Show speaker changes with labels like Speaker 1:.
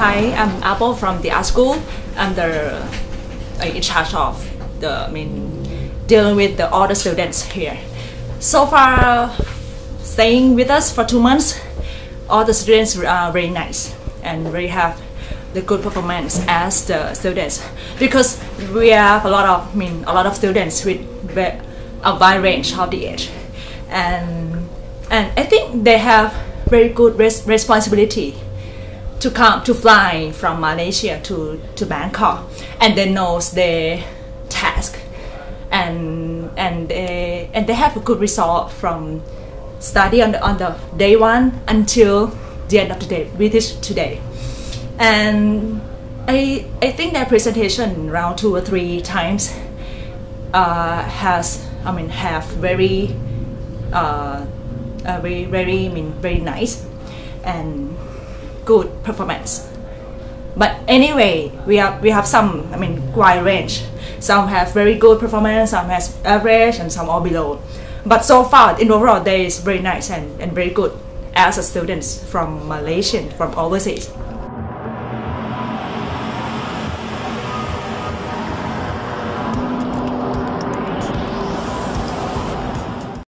Speaker 1: Hi, I'm Apple from the art school. I'm the in charge of dealing with all the students here. So far, staying with us for 2 months, all the students are very nice and very have the good performance as the students, because we have a lot of students with a wide range of the age, and I think they have very good responsibility to fly from Malaysia to Bangkok, and they know their task, and they have a good result from study on the day one until the end of the day, which is today. And I think their presentation around 2 or 3 times have very very nice and good performance. But anyway, we have some wide range. Some have very good performance, some has average, and some all below. But so far, in overall, they is very nice and very good as a students from Malaysian, from overseas.